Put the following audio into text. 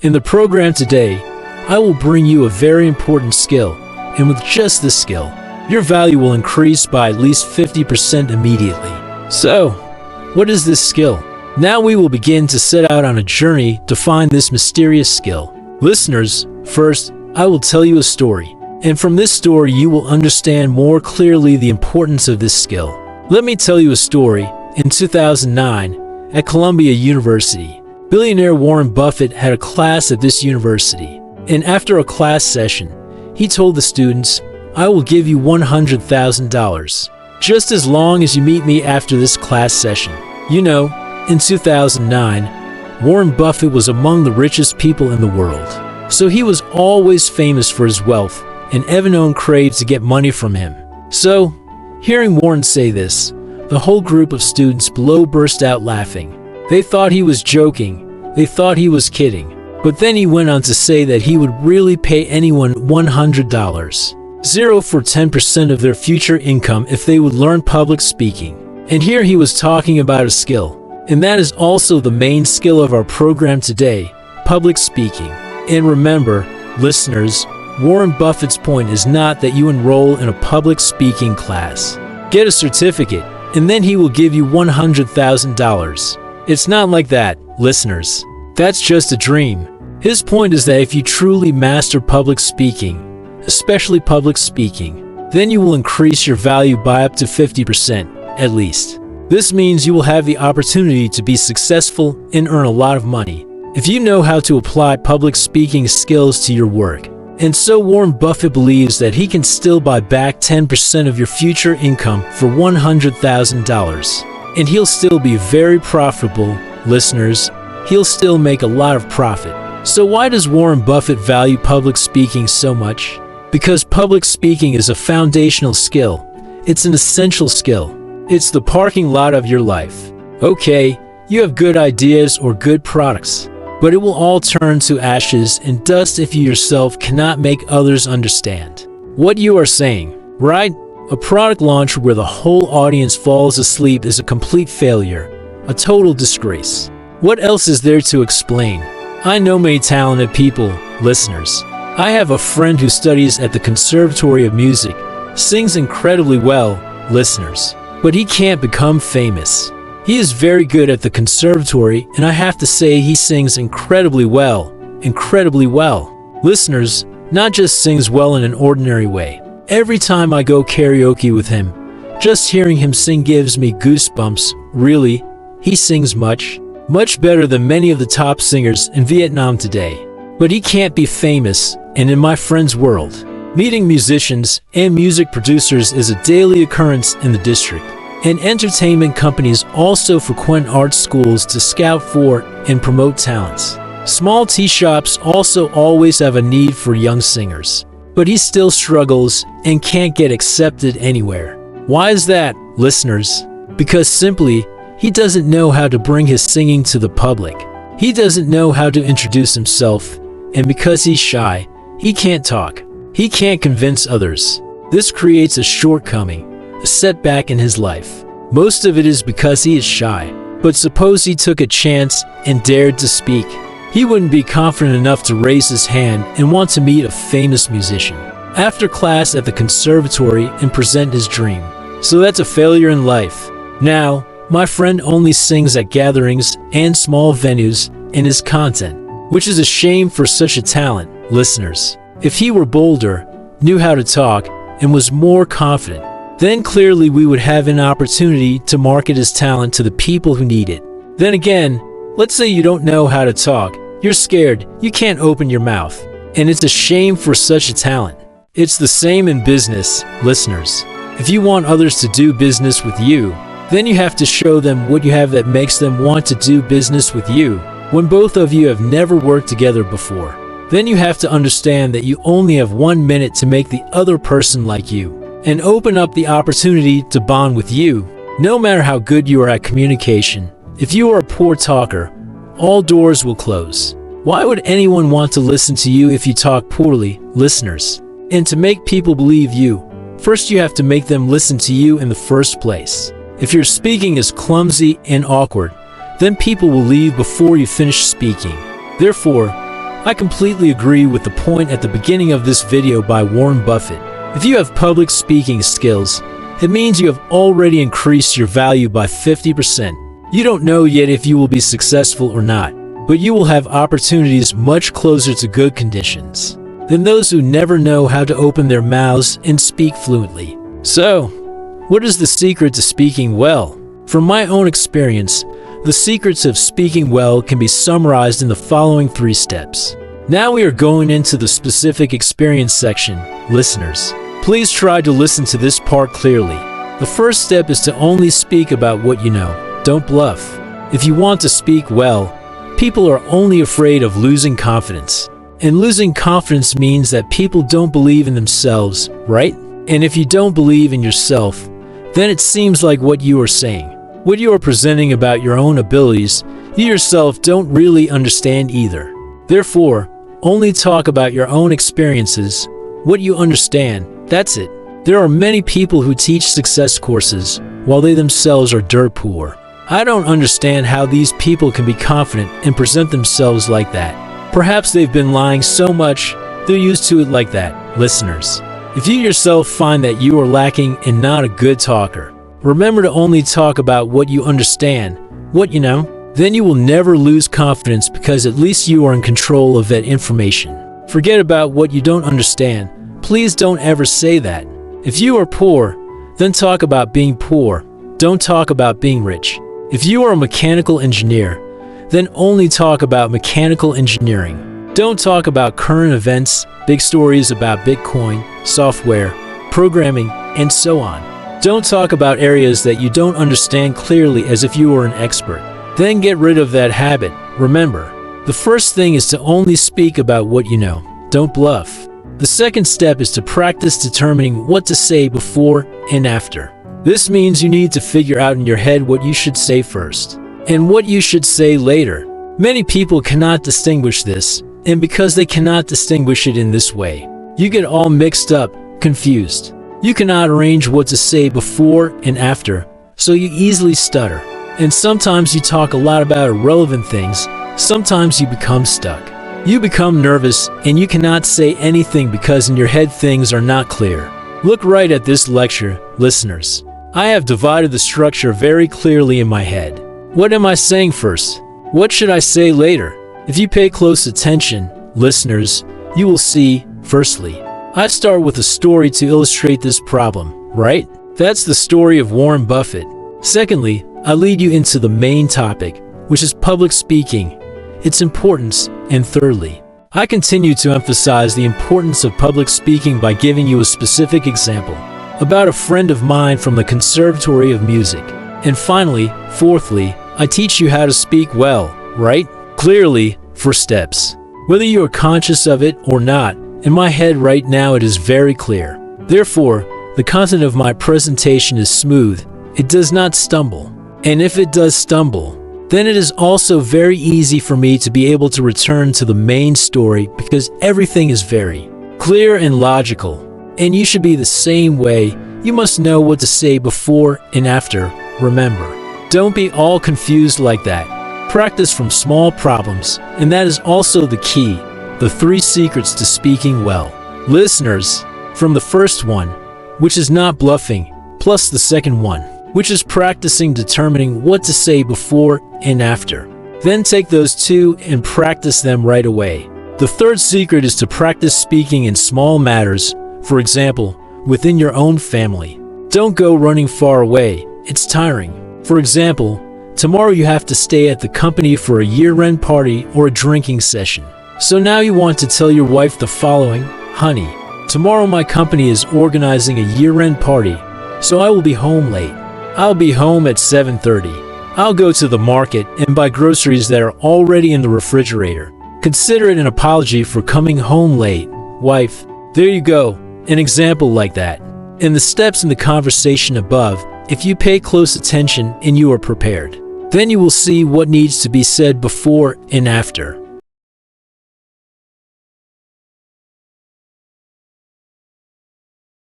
In the program today, I will bring you a very important skill, and with just this skill, your value will increase by at least 50% immediately. So, what is this skill? Now we will begin to set out on a journey to find this mysterious skill. Listeners, first, I will tell you a story, and from this story you will understand more clearly the importance of this skill. Let me tell you a story. In 2009, at Columbia University, billionaire Warren Buffett had a class at this university, and after a class session, he told the students, "I will give you $100,000, just as long as you meet me after this class session." You know, in 2009, Warren Buffett was among the richest people in the world, so he was always famous for his wealth, and everyone craved to get money from him. So, hearing Warren say this, the whole group of students below burst out laughing. They thought he was joking, they thought he was kidding, but then he went on to say that he would really pay anyone $100, zero for 10% of their future income if they would learn public speaking. And here he was talking about a skill, and that is also the main skill of our program today, public speaking. And remember, listeners, Warren Buffett's point is not that you enroll in a public speaking class, get a certificate, and then he will give you $100,000. It's not like that, listeners. That's just a dream. His point is that if you truly master public speaking, especially public speaking, then you will increase your value by up to 50%, at least. This means you will have the opportunity to be successful and earn a lot of money if you know how to apply public speaking skills to your work. And so Warren Buffett believes that he can still buy back 10% of your future income for $100,000. And he'll still be very profitable, listeners. He'll still make a lot of profit. So why does Warren Buffett value public speaking so much? Because public speaking is a foundational skill. It's an essential skill. It's the parking lot of your life. Okay, you have good ideas or good products, but it will all turn to ashes and dust if you yourself cannot make others understand what you are saying, right? A product launch where the whole audience falls asleep is a complete failure, a total disgrace. What else is there to explain? I know many talented people, listeners. I have a friend who studies at the Conservatory of Music, sings incredibly well, listeners, but he can't become famous. He is very good at the conservatory, and I have to say he sings incredibly well, Listeners, not just sings well in an ordinary way. Every time I go karaoke with him, just hearing him sing gives me goosebumps. Really, he sings much better than many of the top singers in Vietnam today. But he can't be famous, and in my friend's world, meeting musicians and music producers is a daily occurrence in the district. And entertainment companies also frequent art schools to scout for and promote talents. Small tea shops also always have a need for young singers. But he still struggles and can't get accepted anywhere. Why is that, listeners? Because simply, he doesn't know how to bring his singing to the public. He doesn't know how to introduce himself, and because he's shy, he can't talk. He can't convince others. This creates a shortcoming, a setback in his life. Most of it is because he is shy. But suppose he took a chance and dared to speak. He wouldn't be confident enough to raise his hand and want to meet a famous musician after class at the conservatory and present his dream. So that's a failure in life. Now, my friend only sings at gatherings and small venues in his content, which is a shame for such a talent, listeners. If he were bolder, knew how to talk, and was more confident, then clearly we would have an opportunity to market his talent to the people who need it. Then again, let's say you don't know how to talk, you're scared, you can't open your mouth, and it's a shame for such a talent. It's the same in business, listeners. If you want others to do business with you, then you have to show them what you have that makes them want to do business with you. When both of you have never worked together before, then you have to understand that you only have 1 minute to make the other person like you and open up the opportunity to bond with you. No matter how good you are at communication, if you are a poor talker, all doors will close. Why would anyone want to listen to you if you talk poorly, listeners? And to make people believe you, first you have to make them listen to you in the first place. If your speaking is clumsy and awkward, then people will leave before you finish speaking. Therefore, I completely agree with the point at the beginning of this video by Warren Buffett. If you have public speaking skills, it means you have already increased your value by 50%. You don't know yet if you will be successful or not, but you will have opportunities much closer to good conditions than those who never know how to open their mouths and speak fluently. So, what is the secret to speaking well? From my own experience, the secrets of speaking well can be summarized in the following 3 steps. Now we are going into the specific experience section. Listeners, please try to listen to this part clearly. The first step is to only speak about what you know. Don't bluff. If you want to speak well, people are only afraid of losing confidence. And losing confidence means that people don't believe in themselves, right? And if you don't believe in yourself, then it seems like what you are saying, what you are presenting about your own abilities, you yourself don't really understand either. Therefore, only talk about your own experiences, what you understand, that's it. There are many people who teach success courses while they themselves are dirt poor. I don't understand how these people can be confident and present themselves like that. Perhaps they've been lying so much, they're used to it like that. Listeners, if you yourself find that you are lacking and not a good talker, remember to only talk about what you understand, what you know. Then you will never lose confidence because at least you are in control of that information. Forget about what you don't understand. Please don't ever say that. If you are poor, then talk about being poor. Don't talk about being rich. If you are a mechanical engineer, then only talk about mechanical engineering. Don't talk about current events, big stories about Bitcoin, software, programming, and so on. Don't talk about areas that you don't understand clearly as if you were an expert. Then get rid of that habit. Remember, the first thing is to only speak about what you know. Don't bluff. The second step is to practice determining what to say before and after. This means you need to figure out in your head what you should say first and what you should say later. Many people cannot distinguish this, and because they cannot distinguish it in this way, you get all mixed up, confused. You cannot arrange what to say before and after, so you easily stutter. And sometimes you talk a lot about irrelevant things. Sometimes you become stuck. You become nervous and you cannot say anything because in your head things are not clear. Look right at this lecture, listeners. I have divided the structure very clearly in my head. What am I saying first? What should I say later? If you pay close attention, listeners, you will see, firstly, I start with a story to illustrate this problem, right? That's the story of Warren Buffett. Secondly, I lead you into the main topic, which is public speaking, its importance, and thirdly, I continue to emphasize the importance of public speaking by giving you a specific example about a friend of mine from the Conservatory of Music. And finally, fourthly, I teach you how to speak well, right? Clearly, for steps. Whether you are conscious of it or not, in my head right now it is very clear. Therefore, the content of my presentation is smooth. It does not stumble. And if it does stumble, then it is also very easy for me to be able to return to the main story because everything is very clear and logical. And you should be the same way. You must know what to say before and after. Remember, don't be all confused like that. Practice from small problems, and that is also the key. The 3 secrets to speaking well. Listeners, from the first one, which is not bluffing, plus the second one, which is practicing determining what to say before and after. Then take those 2 and practice them right away. The third secret is to practice speaking in small matters, for example, within your own family. Don't go running far away, it's tiring. For example, tomorrow you have to stay at the company for a year-end party or a drinking session. So now you want to tell your wife the following, honey, tomorrow my company is organizing a year-end party, so I will be home late. I'll be home at 7:30. I'll go to the market and buy groceries that are already in the refrigerator. Consider it an apology for coming home late, wife. There you go, an example like that. In the steps in the conversation above, if you pay close attention and you are prepared, then you will see what needs to be said before and after.